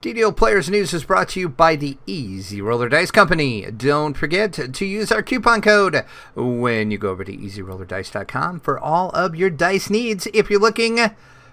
DDO Players News is brought to you by the Easy Roller Dice Company. Don't forget to use our coupon code when you go over to EasyRollerDice.com for all of your dice needs. If you're looking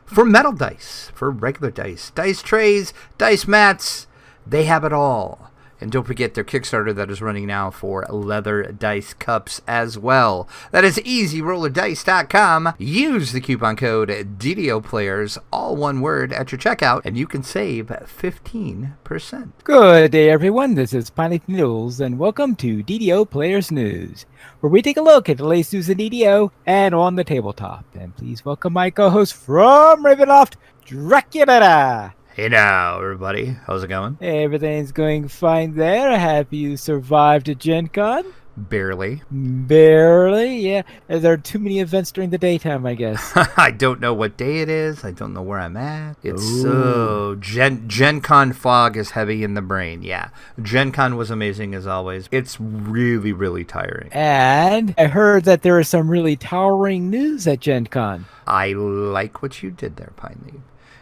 for metal dice, for regular dice trays, dice mats, they have it all. And don't forget their Kickstarter that is running now for leather dice cups as well. That is EasyRollerDice.com. Use the coupon code DDO Players, all one word, at your checkout, and you can save 15%. Good day, everyone. This is Pilot News, and welcome to DDO Players News, where we take a look at the latest news in DDO and on the tabletop. And please welcome my co-host from Ravenloft, Dracula. Hey now, everybody. How's it going? Everything's going fine there. Have you survived a Gen Con? Barely. Barely, yeah. There are too many events during the daytime, I guess. I don't know what day it is. I don't know where I'm at. It's so... Gen Con fog is heavy in the brain, yeah. Gen Con was amazing as always. It's really, really tiring. And I heard that there is some really towering news at Gen Con. I like what you did there, Pine Leaf.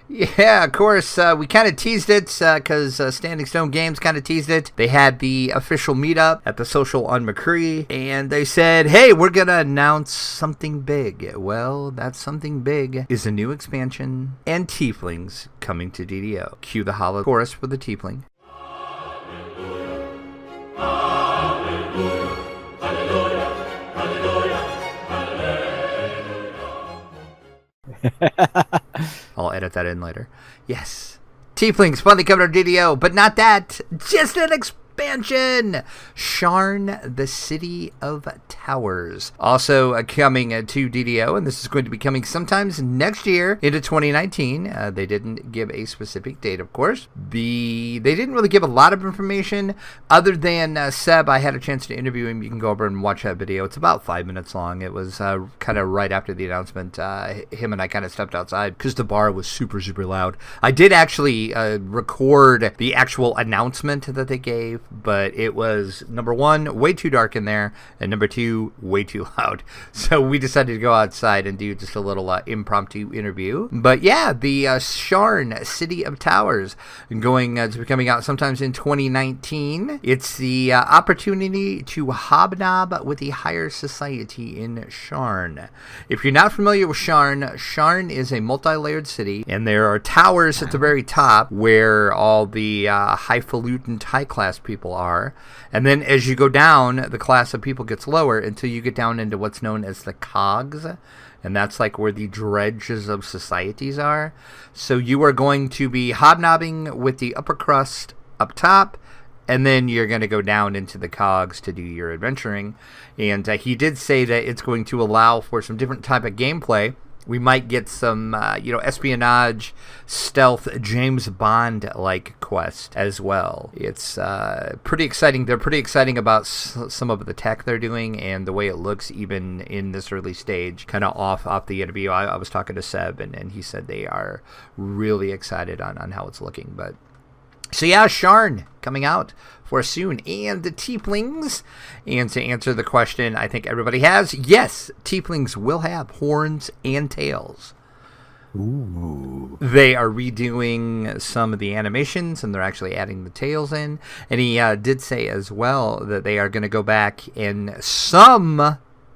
Yeah, of course, we kind of teased it because Standing Stone Games kind of teased it. They had the official meetup at the Social on McCree, and they said, hey, we're going to announce something big. Well, that something big is a new expansion and tieflings coming to DDO. Cue the hollow chorus for the tiefling. I'll edit that in later. Yes. Tieflings finally coming to DDO, but not that. Just an expansion. Sharn, the City of Towers. Also coming to DDO, and this is going to be coming sometimes next year into 2019. They didn't give a specific date, of course. They didn't really give a lot of information other than Seb. I had a chance to interview him. You can go over and watch that video. It's about 5 minutes long. It was kind of right after the announcement. Him and I kind of stepped outside because the bar was super, super loud. I did actually record the actual announcement that they gave, but it was, number one, way too dark in there, and number two, way too loud. So we decided to go outside and do just a little impromptu interview. But yeah, the Sharn, City of Towers, going to be coming out sometimes in 2019. It's the opportunity to hobnob with the higher society in Sharn. If you're not familiar with Sharn, Sharn is a multi-layered city, and there are towers at the very top where all the highfalutin, high-class people are. And then as you go down, the class of people gets lower until you get down into what's known as the cogs. And that's like where the dredges of societies are. So you are going to be hobnobbing with the upper crust up top, and then you're going to go down into the cogs to do your adventuring. And he did say that it's going to allow for some different type of gameplay. We might get some, espionage, stealth, James Bond-like quest as well. It's pretty exciting. They're pretty exciting about some of the tech they're doing and the way it looks even in this early stage, kind of off the interview. I was talking to Seb, and he said they are really excited on how it's looking. But so yeah, Sharn coming out for soon, and the tieflings. And to answer the question I think everybody has, yes, tieflings will have horns and tails. Ooh. They are redoing some of the animations, and they're actually adding the tails in. And he did say as well that they are going to go back in some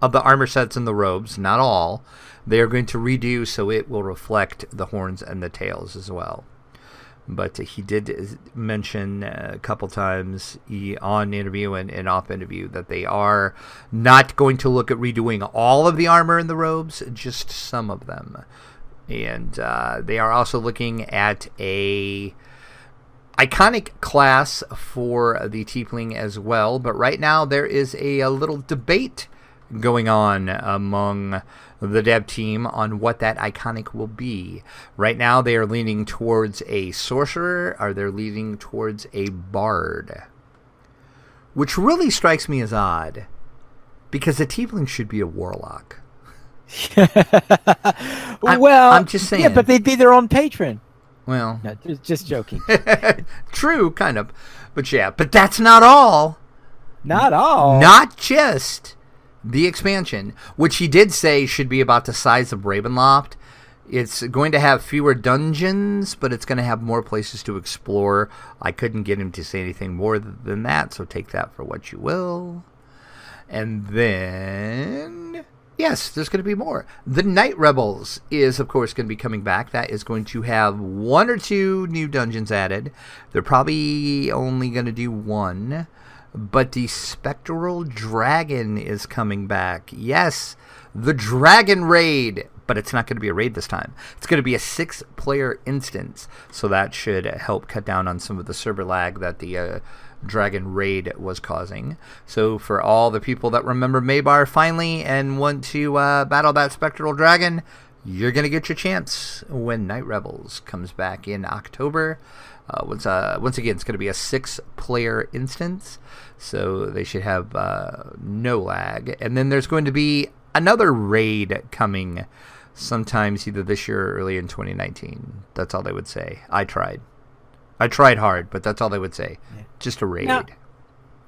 of the armor sets and the robes, not all. They are going to redo so it will reflect the horns and the tails as well. But he did mention a couple times on interview and off interview that they are not going to look at redoing all of the armor and the robes, just some of them. And they are also looking at a iconic class for the tiefling as well. But right now there is a little debate going on among the dev team on what that iconic will be. Right now they are leaning towards a sorcerer, or they're leaning towards a bard, which really strikes me as odd because a tiefling should be a warlock. I'm just saying. Yeah, but they'd be their own patron. Well, no, just joking. True, kind of. But yeah, but that's not all. Not all. Not just the expansion, which he did say should be about the size of Ravenloft. It's going to have fewer dungeons, but it's going to have more places to explore. I couldn't get him to say anything more than that, so take that for what you will. And then, yes, there's going to be more. The Night Rebels is, of course, going to be coming back. That is going to have 1 or 2 new dungeons added. They're probably only going to do 1. But the Spectral Dragon is coming back. Yes, the Dragon Raid. But it's not going to be a raid this time. It's going to be a 6-player instance. So that should help cut down on some of the server lag that the Dragon Raid was causing. So for all the people that remember Maybar finally and want to battle that Spectral Dragon, you're going to get your chance when Night Rebels comes back in October. Once again, it's going to be a 6-player instance. So they should have no lag. And then there's going to be another raid coming sometimes either this year or early in 2019. That's all they would say. I tried hard, but that's all they would say. Yeah. Just a raid.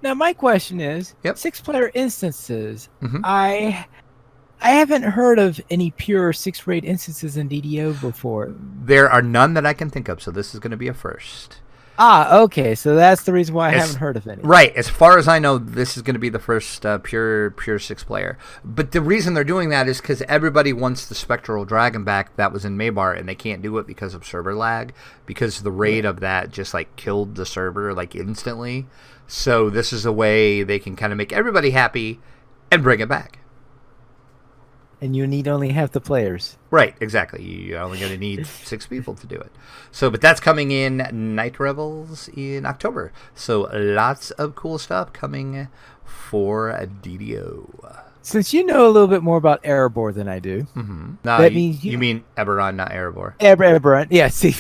Now my question is, 6-player instances. I haven't heard of any pure 6-raid instances in DDO before. There are none that I can think of, so this is going to be a first. Okay, so that's the reason why I haven't heard of any. Right, as far as I know, this is going to be the first pure 6-player. But the reason they're doing that is because everybody wants the Spectral Dragon back that was in Maybar, and they can't do it because of server lag, because the raid of that just killed the server instantly. So this is a way they can kind of make everybody happy and bring it back. And you need only half the players. Right, exactly. You're only going to need 6 people to do it. So, but that's coming in Night Rebels in October. So lots of cool stuff coming for DDO. Since you know a little bit more about Erebor than I do, no, that means you mean Eberron, not Erebor. Eberron, yeah. See,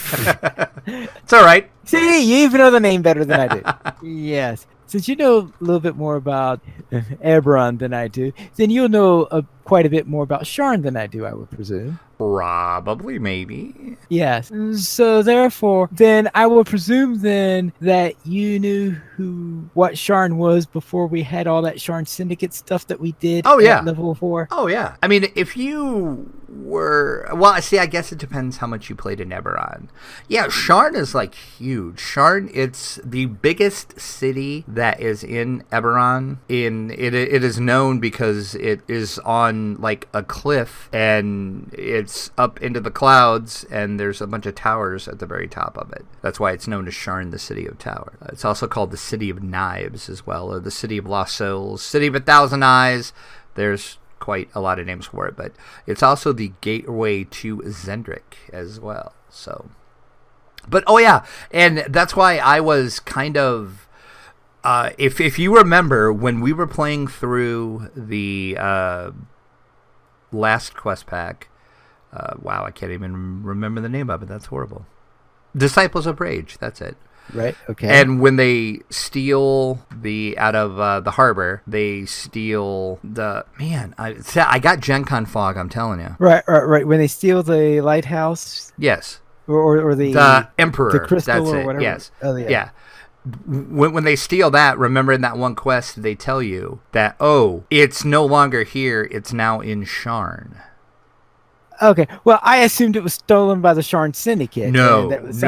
it's all right. See, you even know the name better than I do. Yes. Since you know a little bit more about Eberron than I do, then you'll know quite a bit more about Sharn than I do, I would presume. Probably, maybe. Yes. So therefore, then I will presume then that you knew what Sharn was before we had all that Sharn Syndicate stuff that we did at level 4. Oh, yeah. I mean, if you were... Well, see, I guess it depends how much you played in Eberron. Yeah, Sharn is, huge. Sharn, it's the biggest city that is in Eberron. It is known because it is on, a cliff, and it's up into the clouds, and there's a bunch of towers at the very top of it. That's why it's known as Sharn, the City of Towers. It's also called the City of Knives as well, or the City of Lost Souls, City of 1,000 Eyes. There's quite a lot of names for it, but it's also the gateway to Zendrick as well. So, but and that's why I was kind of if you remember when we were playing through the last quest pack, wow, I can't even remember the name of it. That's horrible. Disciples of Rage, that's it. Right, okay. And when they steal out of the harbor, they steal I got Gen Con fog, I'm telling you. Right. When they steal the lighthouse? Yes. Or the Emperor. The crystal that's or it. whatever. Yes. Oh, yeah. When they steal that, remember in that one quest, they tell you that, it's no longer here, it's now in Sharn. Okay, well, I assumed it was stolen by the Sharn Syndicate. No. That was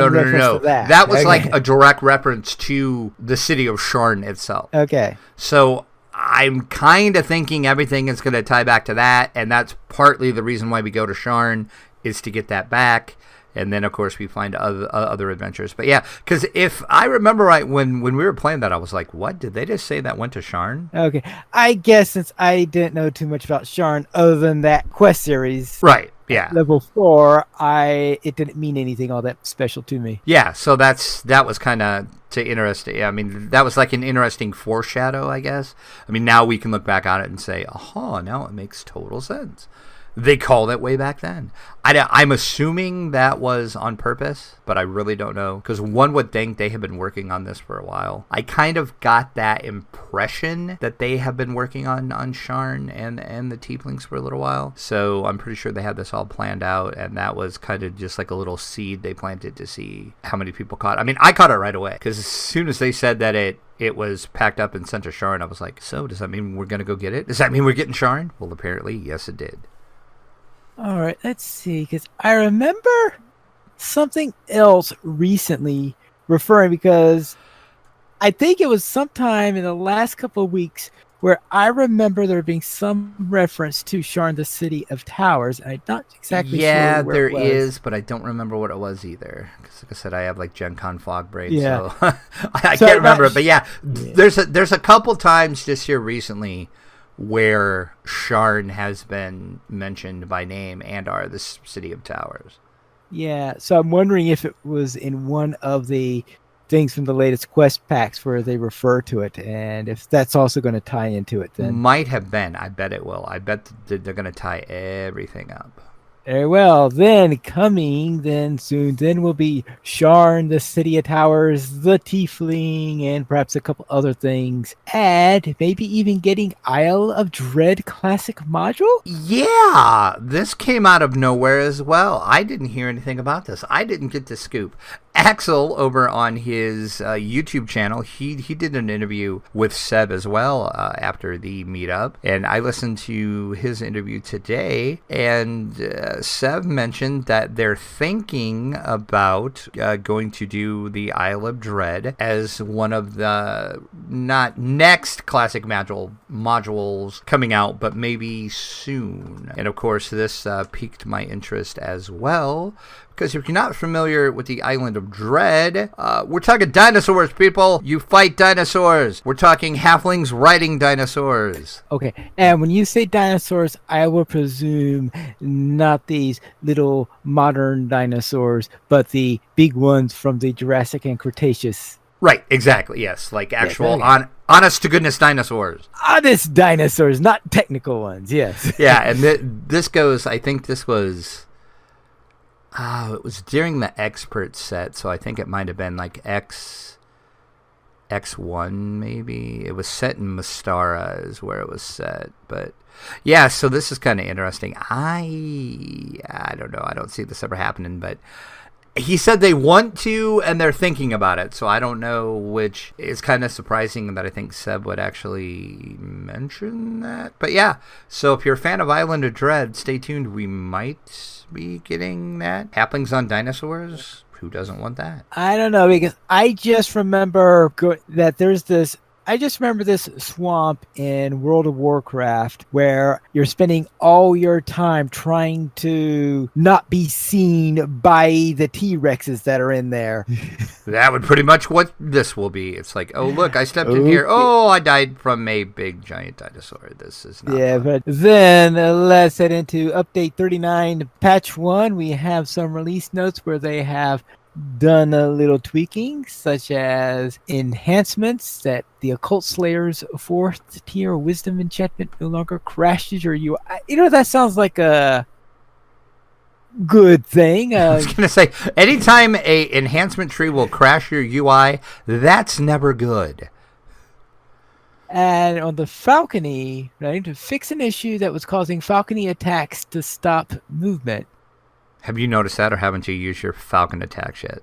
okay. a direct reference to the city of Sharn itself. Okay. So I'm kind of thinking everything is going to tie back to that, and that's partly the reason why we go to Sharn, is to get that back. And then, of course, we find other adventures. But yeah, because if I remember right, when we were playing that, I was like, what? Did they just say that went to Sharn? Okay. I guess since I didn't know too much about Sharn other than that quest series. Right. Yeah. Level 4, it didn't mean anything all that special to me. Yeah, so that was kind of interesting. I mean, that was an interesting foreshadow, I guess. I mean, now we can look back on it and say, aha, now it makes total sense. They called it way back then. I'm assuming that was on purpose, but I really don't know, because one would think they have been working on this for a while. I kind of got that impression that they have been working on Sharn and the Tieflings for a little while. So I'm pretty sure they had this all planned out, and that was kind of just a little seed they planted to see how many people caught. I mean, I caught it right away, because as soon as they said that it was packed up and sent to Sharn, I was like, so does that mean we're going to go get it? Does that mean we're getting Sharn? Well, apparently, yes, it did. All right, let's see, because I remember something else recently referring, because I think it was sometime in the last couple of weeks where I remember there being some reference to Sharn, the City of Towers. I'm not exactly sure Yeah, where it there was. is, but I don't remember what it was either. Because, like I said, I have like Gen Con fog brain, Yeah. so I So can't I'm not. remember it. But yeah, Yeah. there's a couple times this year recently where Sharn has been mentioned by name and are the City of Towers. Yeah, so I'm wondering if it was in one of the things from the latest quest packs where they refer to it, and if that's also going to tie into it, then Might have been. I bet it will. I bet they're going to tie everything up. very well. Then coming then soon, then will be Sharn, the City of Towers, the Tiefling, and perhaps a couple other things. And maybe even getting Isle of Dread Classic module? Yeah, this came out of nowhere as well. I didn't hear anything about this. I didn't get the scoop. Axel over on his YouTube channel, he did an interview with Seb as well after the meetup, and I listened to his interview today, and Seb mentioned that they're thinking about going to do the Isle of Dread as one of the not next classic modules coming out, but maybe soon. And of course, this piqued my interest as well. Because if you're not familiar with the Island of Dread, we're talking dinosaurs, people. You fight dinosaurs. We're talking halflings riding dinosaurs. Okay, and when you say dinosaurs, I will presume not these little modern dinosaurs, but the big ones from the Jurassic and Cretaceous. Right, exactly, yes. Like actual, okay. honest-to-goodness dinosaurs. Honest dinosaurs, not technical ones, yes. Yeah, and this goes, I think this was... it was during the expert set, so I think it might have been like X1 maybe. It was set in Mystara is where it was set, but yeah. So this is kind of interesting. I don't know. I don't see this ever happening, but he said they want to and they're thinking about it. So I don't know, which is kind of surprising that I think Seb would actually mention that. But yeah. So if you're a fan of Island of Dread, stay tuned. We might be getting that. Halflings on dinosaurs? Who doesn't want that? I don't know, because I just remember that there's this. I just remember this swamp in World of Warcraft where you're spending all your time trying to not be seen by the T-Rexes that are in there. That would pretty much what this will be. It's like, oh, look, I stepped in here. Oh, I died from a big giant dinosaur. This is not fun. But then let's head into Update 39, Patch 1. We have some release notes where they have done a little tweaking, such as enhancements that the Occult Slayer's 4th tier Wisdom enchantment no longer crashes your UI. You know, that sounds like a good thing. I was going to say, anytime a enhancement tree will crash your UI, that's never good. And on the Falcony, right, to fix an issue that was causing Falcony attacks to stop movement. Have you noticed that, or haven't you used your Falcon attacks yet?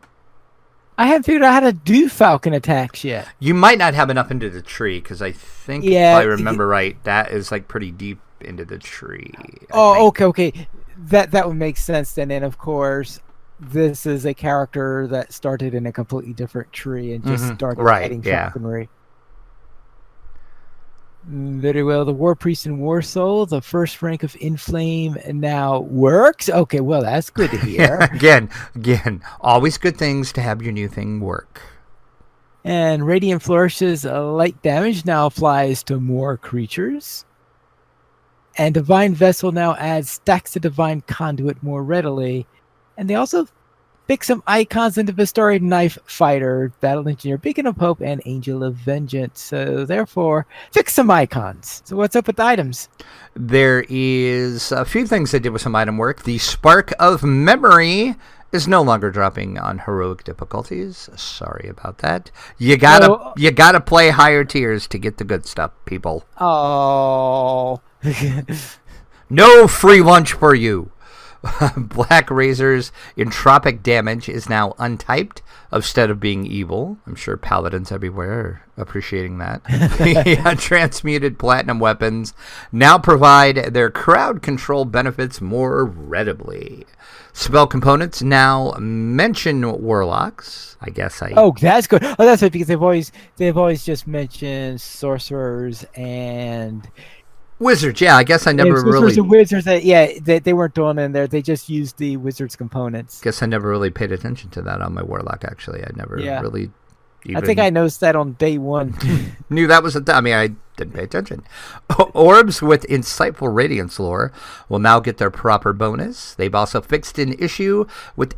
I haven't figured out how to do Falcon attacks yet. You might not have enough into the tree, because I think, if I remember right, that is like pretty deep into the tree. Okay. That would make sense then. And of course, this is a character that started in a completely different tree and just started fighting falconry. Very well. The War Priest and War Soul, the first rank of Inflame now works. Okay, well, that's good to hear. Again, always good things to have your new thing work. And Radiant Flourishes light damage now applies to more creatures. And Divine Vessel now adds stacks of Divine Conduit more readily. And they also pick some icons into Vistari Knife Fighter, Battle Engineer, Beacon of Hope, and Angel of Vengeance. So therefore, fix some icons. So what's up with the items? There is a few things they did with some item work. The Spark of Memory is no longer dropping on heroic difficulties. Sorry about that. You gotta play higher tiers to get the good stuff, people. Oh. No free lunch for you. Black Razor's entropic damage is now untyped instead of being evil. I'm sure paladins everywhere are appreciating that. The transmuted platinum weapons now provide their crowd control benefits more readily. Spell components now mention warlocks. I guess I. Oh, that's good. Oh, that's right, because they've always just mentioned sorcerers and Wizards, yeah, I guess I never really. Wizards, they weren't doing in there. They just used the wizards components. Guess I never really paid attention to that on my warlock. Actually, I never really. I think I noticed that on day one. Knew that was I mean, I didn't pay attention. Orbs with insightful radiance lore will now get their proper bonus. They've also fixed an issue with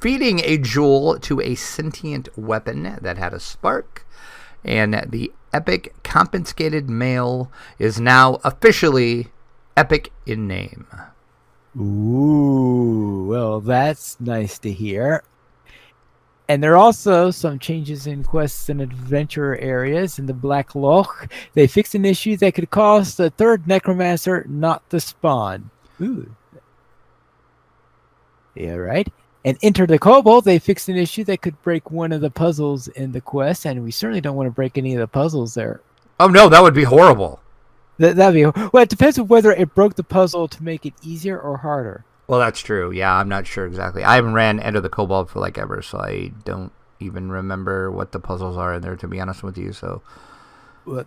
feeding a jewel to a sentient weapon that had a spark, and the epic confiscated mail is now officially epic in name. Ooh, well, that's nice to hear. And there are also some changes in quests and adventure areas in the Black Loch. They fixed an issue that could cause the third necromancer not to spawn. Ooh. Yeah, right. And Enter the Kobold, they fixed an issue that could break one of the puzzles in the quest, and we certainly don't want to break any of the puzzles there. Oh no, that would be horrible. That'd be well. It depends on whether it broke the puzzle to make it easier or harder. Well, that's true. Yeah, I'm not sure exactly. I haven't ran Enter the Kobold for like ever, so I don't even remember what the puzzles are in there. To be honest with you, so. Well,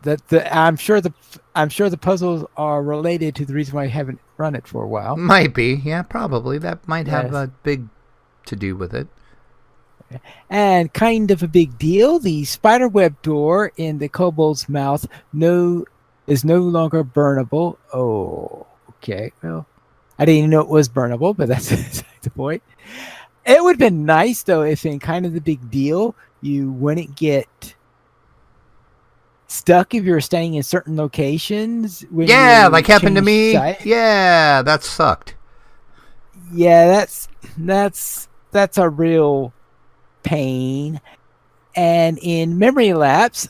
I'm sure the puzzles are related to the reason why I haven't run it for a while. Might be, yeah, probably. That might have a big to do with it. And kind of a big deal, the spiderweb door in the kobold's mouth is no longer burnable. Oh, okay. Well, I didn't even know it was burnable, but that's the point. It would have been nice, though, if in kind of the big deal, you wouldn't get stuck if you were staying in certain locations. Yeah, like happened to me. Yeah, that sucked. Yeah, that's a real pain. And in memory lapse,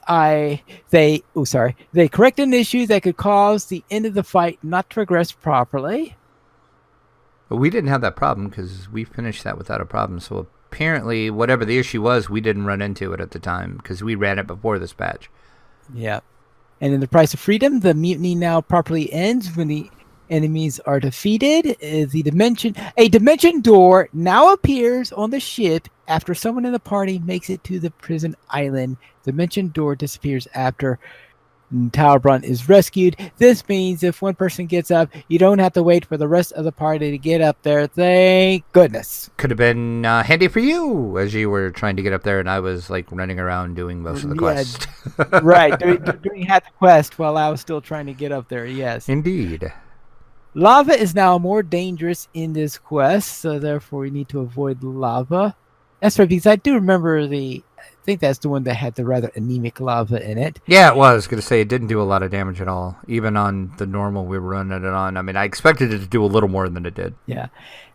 they corrected an issue that could cause the end of the fight not to progress properly. But we didn't have that problem because we finished that without a problem. So apparently, whatever the issue was, we didn't run into it at the time because we ran it before this patch. Yeah. And in the Price of Freedom, the mutiny now properly ends when the enemies are defeated. A dimension door now appears on the ship after someone in the party makes it to the prison island. Dimension door disappears after Talbrun is rescued. This means if one person gets up, you don't have to wait for the rest of the party to get up there. Thank goodness. Could have been handy for you as you were trying to get up there and I was like running around doing most of the quest. Right, doing half the quest while I was still trying to get up there, yes. Indeed. Lava is now more dangerous in this quest, so therefore we need to avoid lava. That's right, because I do remember I think that's the one that had the rather anemic lava in it. Yeah, it was. I was going to say it didn't do a lot of damage at all, even on the normal we were running it on. I mean, I expected it to do a little more than it did. Yeah.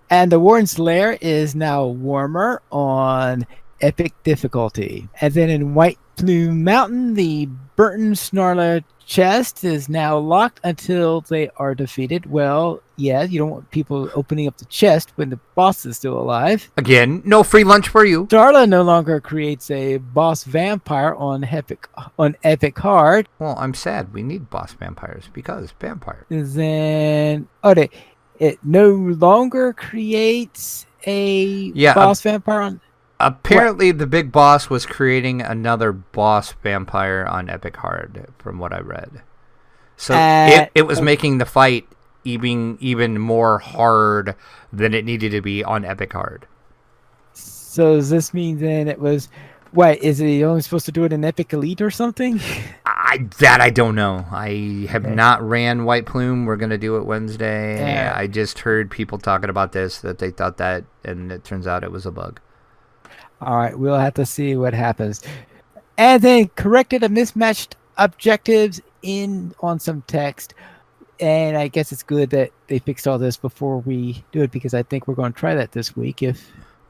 And the Warden's Lair is now warmer on epic difficulty. And then in White Plume Mountain, the Burton Snarler chest is now locked until they are defeated. Well, yeah, you don't want people opening up the chest when the boss is still alive. Again, no free lunch for you. Darla no longer creates a boss vampire on epic hard. Well, I'm sad. We need boss vampires because vampire. Then it no longer creates a boss vampire on. Apparently, the big boss was creating another boss vampire on Epic Hard, from what I read. So it was making the fight even more hard than it needed to be on Epic Hard. So does this mean then it was... What, is it only supposed to do it in Epic Elite or something? I don't know. I have not ran White Plume. We're going to do it Wednesday. Yeah. I just heard people talking about this, that they thought that, and it turns out it was a bug. All right, we'll have to see what happens. And then corrected a mismatched objectives on some text. And I guess it's good that they fixed all this before we do it, because I think we're going to try that this week.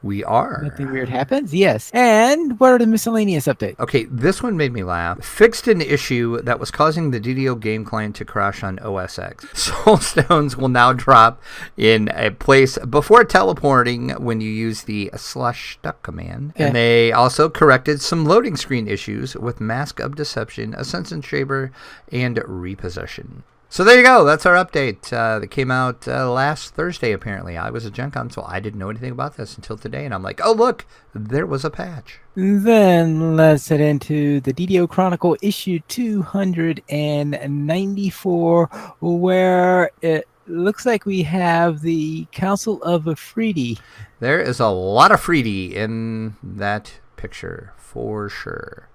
We are. Nothing weird happens? Yes. And what are the miscellaneous updates? Okay, this one made me laugh. Fixed an issue that was causing the DDO game client to crash on OS X. Soulstones will now drop in a place before teleporting when you use the /duck command. Okay. And they also corrected some loading screen issues with Mask of Deception, Ascension Shaper, and Repossession. So there you go. That's our update. That came out last Thursday, apparently. I was at Gen Con, so I didn't know anything about this until today. And I'm like, oh, look, there was a patch. Then let's head into the DDO Chronicle issue 294, where it looks like we have the Council of Afridi. There is a lot of Freedy in that picture, for sure.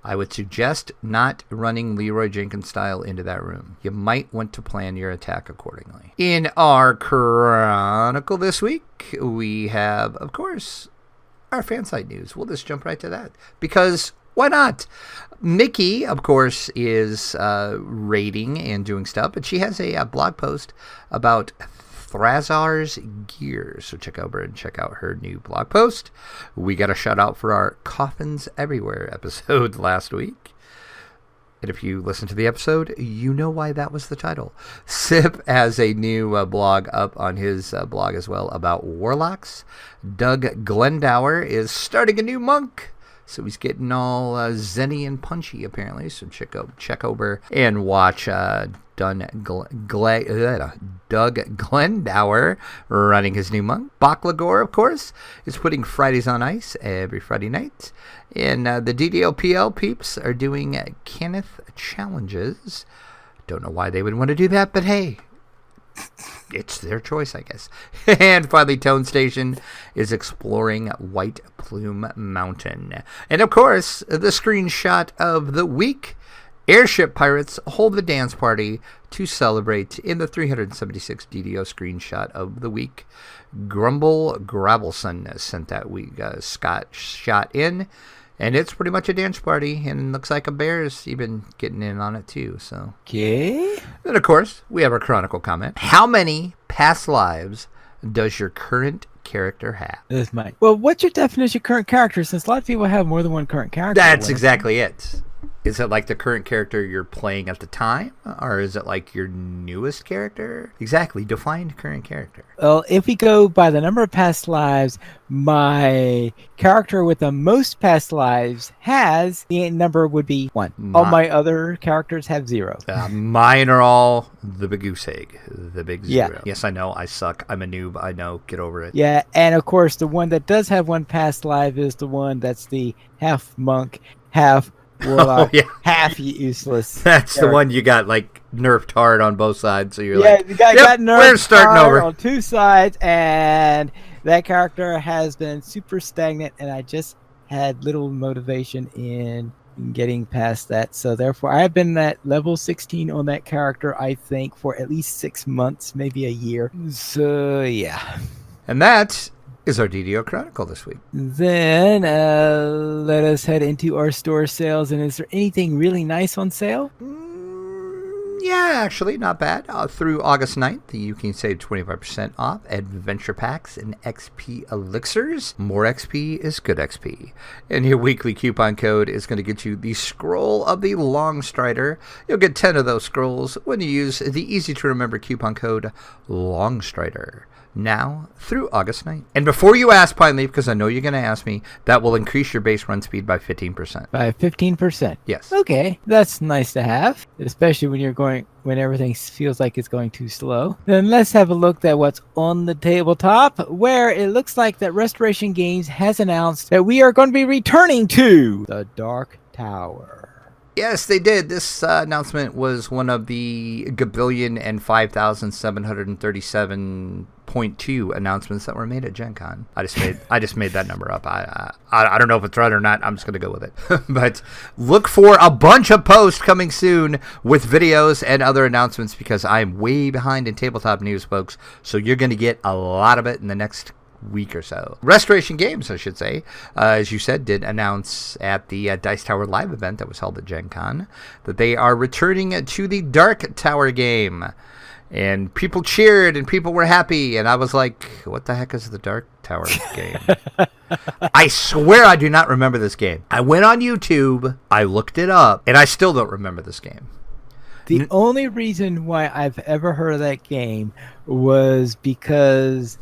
I would suggest not running Leroy Jenkins style into that room. You might want to plan your attack accordingly. In our Chronicle this week, we have, of course, our fan site news. We'll just jump right to that. Because why not? Mickey, of course, is raiding and doing stuff, but she has a blog post about Thrazar's gear. So check over and check out her new blog post. We got a shout out for our Coffins Everywhere episode last week. And if you listen to the episode, you know why that was the title. Sip has a new blog up on his blog as well about warlocks. Doug Glendower is starting a new monk. So he's getting all zenny and punchy, apparently. So check over and watch Doug Glendower running his new monk. Baklagor, of course, is putting Fridays on ice every Friday night. And the DDO PL peeps are doing Kenneth challenges. Don't know why they would want to do that, but hey, it's their choice, I guess. And finally, Tone Station is exploring White Plume Mountain. And of course, the screenshot of the week. Airship Pirates hold the dance party to celebrate in the 376 DDO screenshot of the week. Grumble Gravelson sent that week. Scott shot in. And it's pretty much a dance party, and looks like a bear's even getting in on it too. So, Okay. and of course, we have our Chronicle comment. How many past lives does your current character have? This might. Well, what's your definition of current character? Since a lot of people have more than one current character. That's exactly it. Is it like the current character you're playing at the time? Or is it like your newest character? Exactly. Define current character. Well, if we go by the number of past lives, my character with the most past lives has, the number would be 1. All my other characters have 0. Mine are all the big goose egg. The big 0. Yeah. Yes, I know. I suck. I'm a noob. I know. Get over it. Yeah, and of course, the one that does have 1 past life is the one that's the half monk, half warlock, half useless. That's the one you got like nerfed hard on both sides. So you're like, you got nerfed we're starting hard over on 2 sides, and that character has been super stagnant, and I just had little motivation in getting past that. So therefore, I've been at level 16 on that character, I think, for at least 6 months, maybe a year. So yeah. And that is our DDO Chronicle this week. Then let us head into our store sales. And is there anything really nice on sale? Yeah, actually, not bad. Through August 9th, you can save 25% off Adventure Packs and XP Elixirs. More XP is good XP. And your weekly coupon code is going to get you the Scroll of the Longstrider. You'll get 10 of those scrolls when you use the easy-to-remember coupon code Longstrider. Now through August 9th. And before you ask, Pine Leaf, because I know you're going to ask me, that will increase your base run speed by 15%. By 15%? Yes. Okay, that's nice to have, especially when everything feels like it's going too slow. Then let's have a look at what's on the tabletop, where it looks like that Restoration Games has announced that we are going to be returning to the Dark Tower. Yes, they did. This announcement was one of the gabillion and 5,737.2 announcements that were made at Gen Con. I just made that number up. I don't know if it's right or not. I'm just going to go with it. But look for a bunch of posts coming soon with videos and other announcements, because I'm way behind in tabletop news, folks. So you're going to get a lot of it in the next week or so. Restoration Games, I should say, as you said, did announce at the Dice Tower live event that was held at Gen Con that they are returning to the Dark Tower game. And people cheered and people were happy. And I was like, what the heck is the Dark Tower game? I swear I do not remember this game. I went on YouTube, I looked it up, and I still don't remember this game. The only reason why I've ever heard of that game was because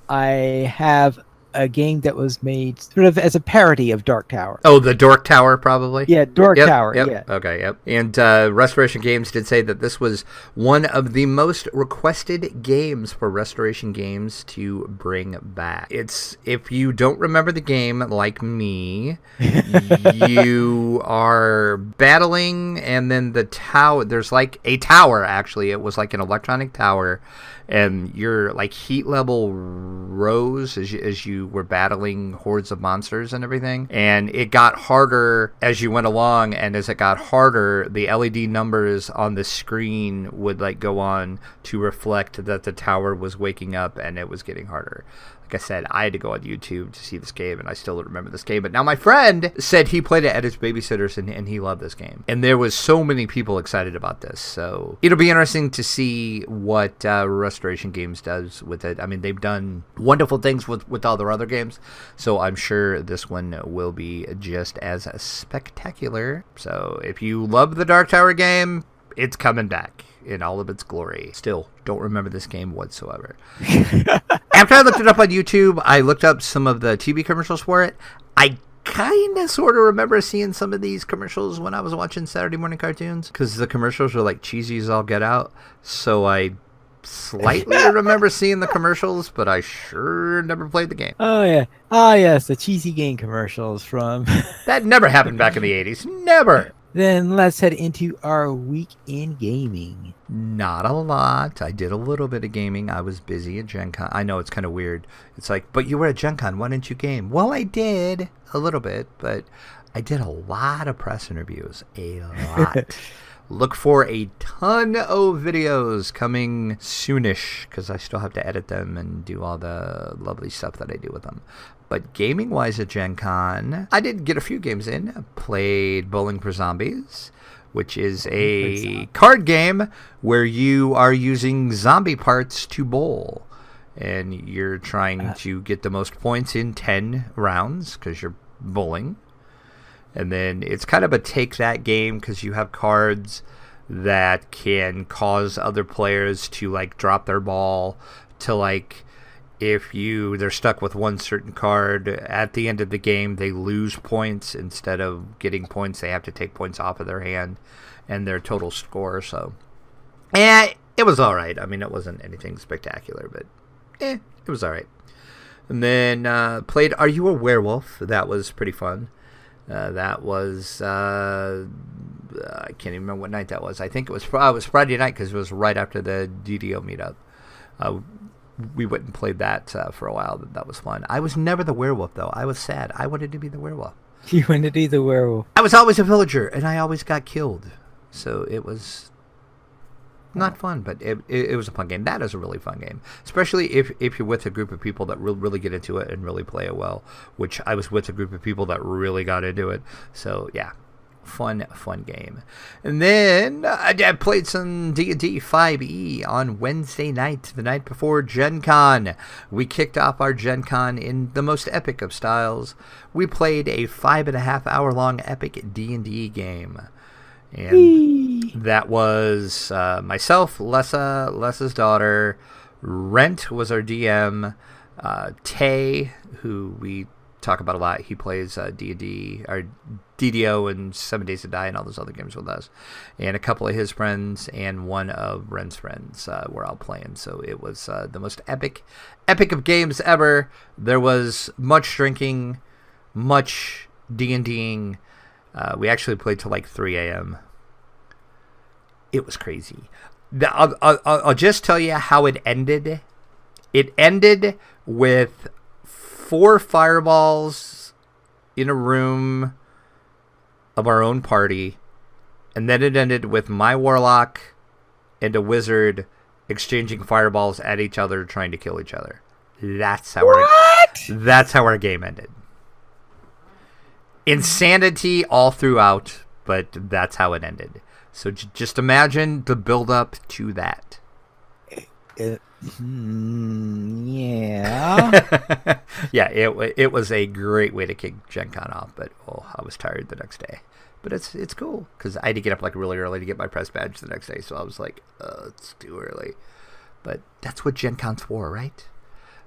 I have a game that was made sort of as a parody of Dark Tower. Oh, the Dork Tower, probably? Yeah, Dork Tower, yep. yeah. Okay, yep. And Restoration Games did say that this was one of the most requested games for Restoration Games to bring back. It's, if you don't remember the game, like me, you are battling, and then the tower, there's like a tower, actually. It was like an electronic tower, and your like heat level rose as you were battling hordes of monsters and everything, and it got harder as you went along, and as it got harder, the LED numbers on the screen would like go on to reflect that the tower was waking up and it was getting harder. Like I said, I had to go on YouTube to see this game, and I still don't remember this game. But now my friend said he played it at his babysitter's, and he loved this game. And there was so many people excited about this. So it'll be interesting to see what Restoration Games does with it. I mean, they've done wonderful things with all their other games. So I'm sure this one will be just as spectacular. So if you love the Dark Tower game, it's coming back in all of its glory. Still, don't remember this game whatsoever. After I looked it up on YouTube, I looked up some of the TV commercials for it. I kind of sort of remember seeing some of these commercials when I was watching Saturday morning cartoons, because the commercials were like cheesy as all get out. So I slightly remember seeing the commercials, but I sure never played the game. Oh, yeah. Ah, yes, the cheesy game commercials from... That never happened back in the 80s. Never. Then let's head into our week in gaming. Not a lot. I did a little bit of gaming. I was busy at Gen Con. I know it's kind of weird. It's like, but you were at Gen Con. Why didn't you game? Well, I did a little bit, but I did a lot of press interviews. A lot. Look for a ton of videos coming soonish, because I still have to edit them and do all the lovely stuff that I do with them. But gaming-wise at Gen Con, I did get a few games in. I played Bowling for Zombies, which is a card game where you are using zombie parts to bowl. And you're trying to get the most points in 10 rounds, because you're bowling. And then it's kind of a take-that game, because you have cards that can cause other players to, like, drop their ball to, like... If they're stuck with one certain card, at the end of the game, they lose points. Instead of getting points, they have to take points off of their hand and their total score. So, it was all right. I mean, it wasn't anything spectacular, but it was all right. And then played Are You a Werewolf? That was pretty fun. That was, I can't even remember what night that was. I think it was Friday night, because it was right after the DDO meetup. We went and played that for a while. That was fun. I was never the werewolf, though. I was sad. I wanted to be the werewolf. You wanted to be the werewolf. I was always a villager, and I always got killed. So it was not fun, but it was a fun game. That is a really fun game, especially if you're with a group of people that really get into it and really play it well, which I was with a group of people that really got into it. So, yeah. Fun game. And then I played some D&D 5e on Wednesday night, the night before Gen Con. We kicked off our Gen Con in the most epic of styles. We played a 5.5 hour long epic D&D game. And that was myself, Lessa's daughter, Rent was our DM, Tay, who we talk about a lot. He plays D&D, or DDO and 7 Days to Die and all those other games with us. And a couple of his friends and one of Ren's friends were all playing. So it was the most epic of games ever. There was much drinking, much D&Ding. We actually played till like 3 a.m. It was crazy. I'll just tell you how it ended. It ended with 4 fireballs in a room of our own party, and then it ended with my warlock and a wizard exchanging fireballs at each other, trying to kill each other. That's how our game ended. Insanity all throughout, but that's how it ended. So just imagine the build up to that. Yeah. Yeah, it was a great way to kick Gen Con off, but I was tired the next day. But it's cool because I had to get up like really early to get my press badge the next day, so I was like, it's too early. But that's what Gen Con's for, right?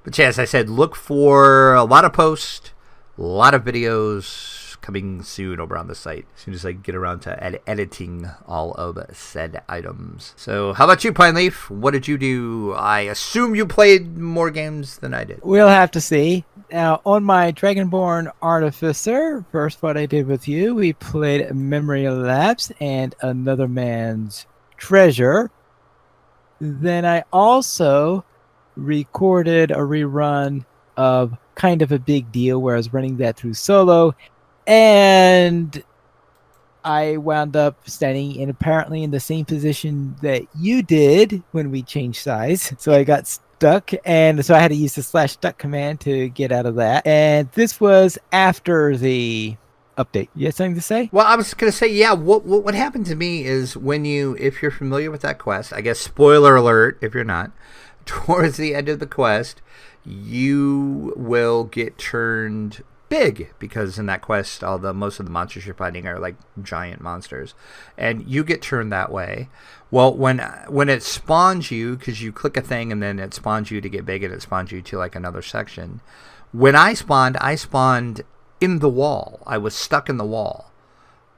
But yeah, as I said, look for a lot of posts, a lot of videos coming soon over on the site as soon as I get around to editing all of said items. So how about you, Pine Leaf? What did you do? I assume you played more games than I did. We'll have to see. Now, on my Dragonborn Artificer, first what I did with you, we played Memory Lapse and Another Man's Treasure. Then I also recorded a rerun of Kind of a Big Deal, where I was running that through solo, and I wound up standing apparently in the same position that you did when we changed size. So I got stuck, and so I had to use the /duck command to get out of that. And this was after the update. You had something to say? Well, I was going to say, yeah, what happened to me is if you're familiar with that quest, I guess spoiler alert if you're not, towards the end of the quest, you will get turned big, because in that quest most of the monsters you're fighting are like giant monsters, and you get turned that way. Well, when it spawns you, because you click a thing and then it spawns you to get big, and it spawns you to like another section. When I spawned in the wall. I was stuck in the wall.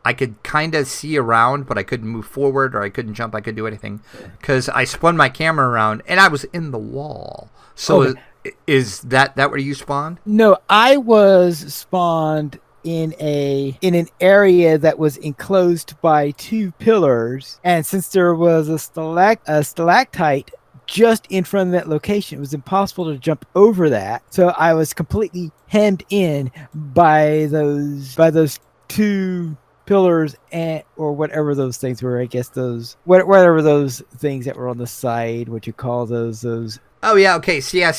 I could kind of see around, but I couldn't move forward, or I couldn't jump. I couldn't do anything because I spun my camera around and I was in the wall. So okay. Is that where you spawned? No, I was spawned in an area that was enclosed by 2 pillars, and since there was a stalactite just in front of that location, it was impossible to jump over that. So I was completely hemmed in by those 2 pillars, or whatever those things were. I guess whatever those things that were on the side, what you call those. Oh yeah, okay. See, I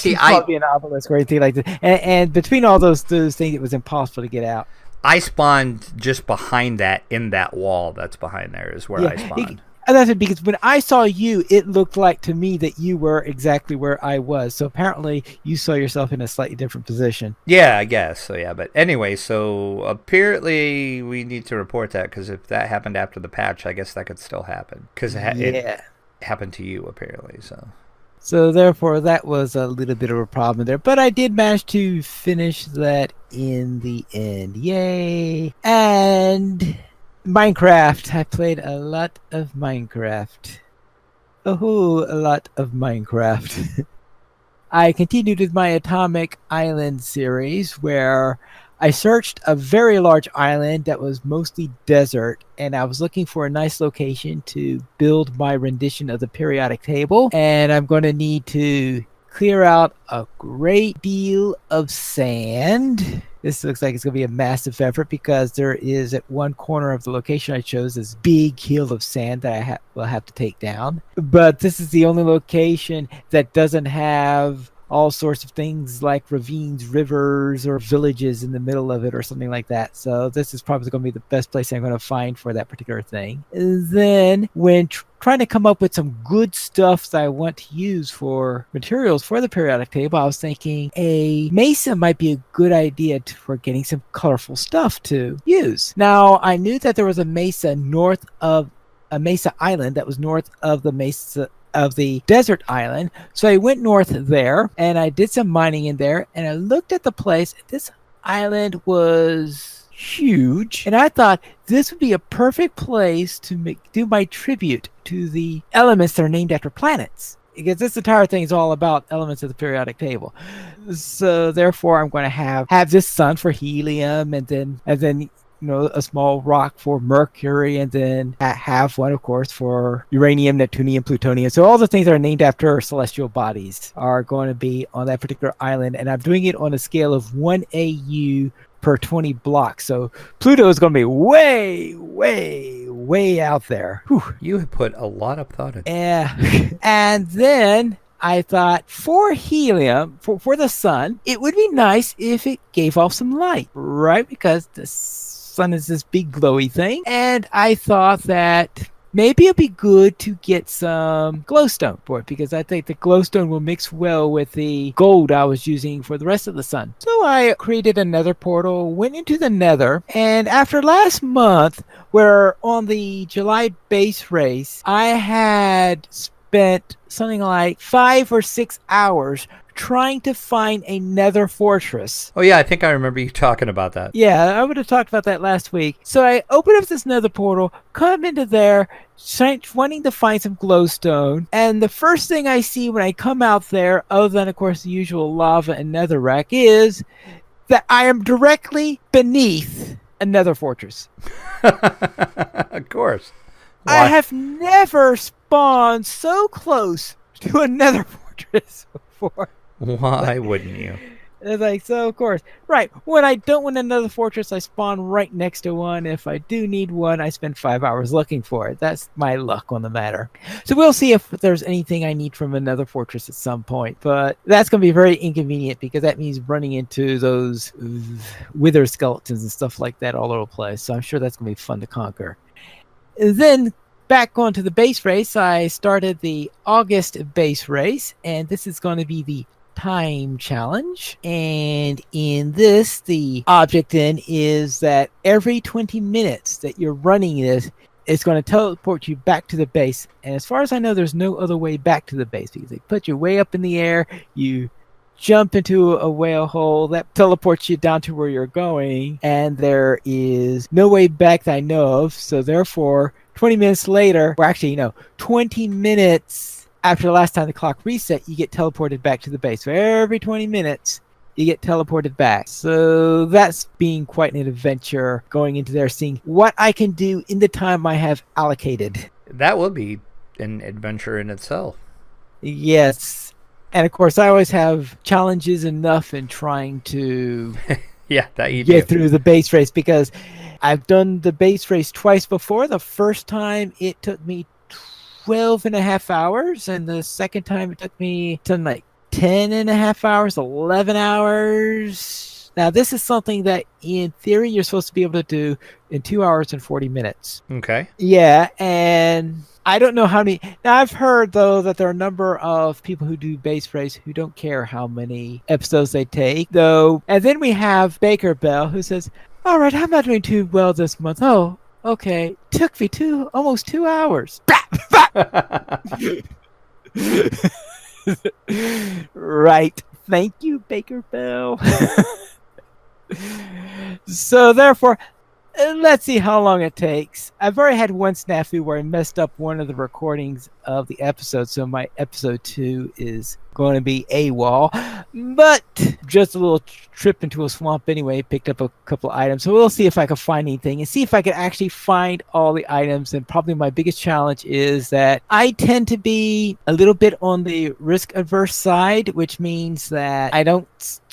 be an obelisk or anything like that. And between all those things, it was impossible to get out. I spawned just behind that, in that wall that's behind there is where I spawned. And that's it, because when I saw you, it looked like to me that you were exactly where I was. So apparently you saw yourself in a slightly different position. Yeah, I guess. So yeah, but anyway, so apparently we need to report that, because if that happened after the patch, I guess that could still happen. Because it happened to you, apparently, So therefore, that was a little bit of a problem there. But I did manage to finish that in the end. Yay! And Minecraft. I played a lot of Minecraft. A lot of Minecraft. I continued with my Atomic Island series, where I searched a very large island that was mostly desert, and I was looking for a nice location to build my rendition of the periodic table. And I'm going to need to clear out a great deal of sand. This looks like it's going to be a massive effort, because there is at one corner of the location I chose this big hill of sand that I will have to take down. But this is the only location that doesn't have all sorts of things like ravines, rivers, or villages in the middle of it, or something like that. So this is probably going to be the best place I'm going to find for that particular thing. Then when trying to come up with some good stuff that I want to use for materials for the periodic table, I was thinking a mesa might be a good idea for getting some colorful stuff to use. Now, I knew that there was a mesa island that was north of the mesa of the desert island. So I went north there, and I did some mining in there, and I looked at the place. This island was huge, and I thought this would be a perfect place to do my tribute to the elements that are named after planets, because this entire thing is all about elements of the periodic table. So therefore, I'm going to have this sun for helium, and then a small rock for Mercury, and then have one, of course, for uranium, Neptunium, plutonium. So all the things that are named after celestial bodies are going to be on that particular island, and I'm doing it on a scale of 1 AU per 20 blocks. So Pluto is going to be way, way, way out there. Whew. You have put a lot of thought into it. Yeah. And then I thought, for helium, for the sun, it would be nice if it gave off some light, right? Because the sun is this big glowy thing. And I thought that maybe it'd be good to get some glowstone for it, because I think the glowstone will mix well with the gold I was using for the rest of the sun. So I created another portal, went into the nether, and after last month, where on the July base race, I had spent something like 5 or 6 hours trying to find a nether fortress. Oh, yeah, I think I remember you talking about that. Yeah, I would have talked about that last week. So I open up this nether portal, come into there, wanting to find some glowstone, and the first thing I see when I come out there, other than, of course, the usual lava and netherrack, is that I am directly beneath a nether fortress. Of course. Why? I have never spawned so close to a nether fortress before. Why wouldn't you? It's like, so of course. Right. When I don't want another fortress, I spawn right next to one. If I do need one, I spend 5 hours looking for it. That's my luck on the matter. So we'll see if there's anything I need from another fortress at some point. But that's going to be very inconvenient, because that means running into those wither skeletons and stuff like that all over the place. So I'm sure that's going to be fun to conquer. Then back onto the base race, I started the August base race, and this is going to be the time challenge. And in this, the object then is that every 20 minutes that you're running this, it's going to teleport you back to the base. And as far as I know, there's no other way back to the base, because they put you way up in the air, you jump into a whale hole that teleports you down to where you're going, and there is no way back that I know of. So therefore, 20 minutes later, or actually, 20 minutes after the last time the clock reset, you get teleported back to the base. So every 20 minutes, you get teleported back. So that's being quite an adventure, going into there, seeing what I can do in the time I have allocated. That would be an adventure in itself. Yes. And of course, I always have challenges enough in trying to Yeah, that you get do. through the base race, because I've done the base race twice before. The first time it took me 12 and a half hours, and the second time it took me something like 10 and a half hours, 11 hours. Now, this is something that in theory you're supposed to be able to do in 2 hours and 40 minutes. Okay. Yeah, and I don't know how many. Now, I've heard, though, that there are a number of people who do base race who don't care how many episodes they take, though. And then we have Baker Bell, who says, all right, I'm not doing too well this month. Oh, okay. Took me almost 2 hours. Right. Thank you, Baker Bell. So therefore, let's see how long it takes. I've already had one snafu where I messed up one of the recordings of the episode, so my episode 2 is going to be AWOL. But just a little trip into a swamp anyway, picked up a couple of items. So we'll see if I can find anything and see if I can actually find all the items. And probably my biggest challenge is that I tend to be a little bit on the risk-averse side, which means that I don't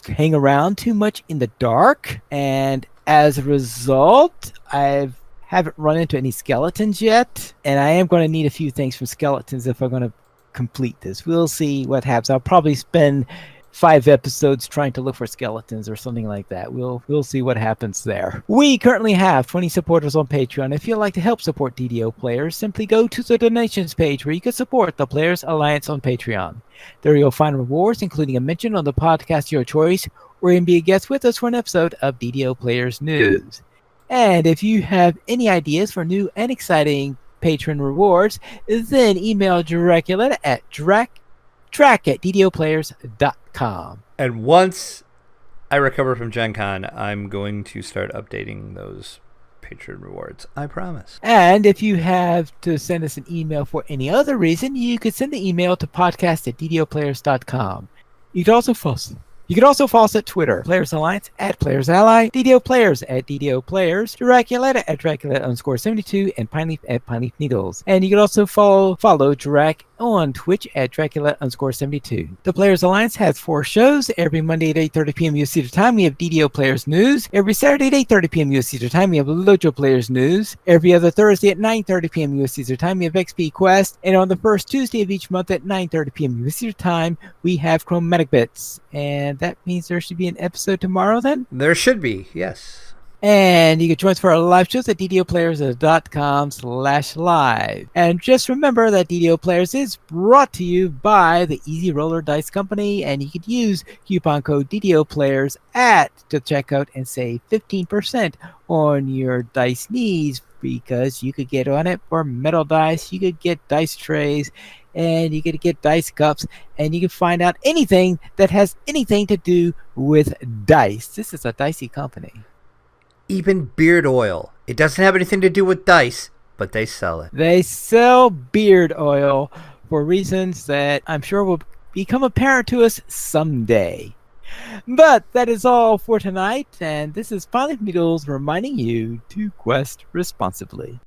hang around too much in the dark. And as a result, I haven't run into any skeletons yet, and I am going to need a few things from skeletons if I'm going to complete this. We'll see what happens. I'll probably spend 5 episodes trying to look for skeletons or something like that. We'll see what happens there. We currently have 20 supporters on Patreon. If you'd like to help support DDO Players, simply go to the donations page where you can support the Players Alliance on Patreon. There you'll find rewards, including a mention on the podcast of your choice, or you can be a guest with us for an episode of DDO Players News. And if you have any ideas for new and exciting patron rewards, then email Dracula at track@ddoplayers.com. And once I recover from Gen Con, I'm going to start updating those Patreon rewards. I promise. And if you have to send us an email for any other reason, you could send the email to podcast@ddoplayers.com. You could also follow us at Twitter, Players Alliance at Players Ally, DDO Players at DDO Players, Dracula at Dracula_72, and Pineleaf at Pineleaf Needles. And you can also follow Drac on Twitch at Dracula_72. The Players Alliance has 4 shows. Every Monday at 8:30 p.m. USC time, we have DDO Players News. Every Saturday at 8:30 p.m. USC time, we have Lojo Players News. Every other Thursday at 9:30 p.m. USC time, we have XP Quest. And on the first Tuesday of each month at 9:30 p.m. USC time, we have Chromatic Bits. And that means there should be an episode tomorrow then? There should be, yes. And you can join us for our live shows at ddoplayers.com/live. And just remember that DDO Players is brought to you by the Easy Roller Dice Company, and you could use coupon code DDO Players at the checkout and save 15% on your dice needs, because you could get on it for metal dice, you could get dice trays, and you could get dice cups, and you can find out anything that has anything to do with dice. This is a dicey company. Even beard oil. It doesn't have anything to do with dice, but they sell it. They sell beard oil for reasons that I'm sure will become apparent to us someday. But that is all for tonight, and this is Pilot Needles reminding you to quest responsibly.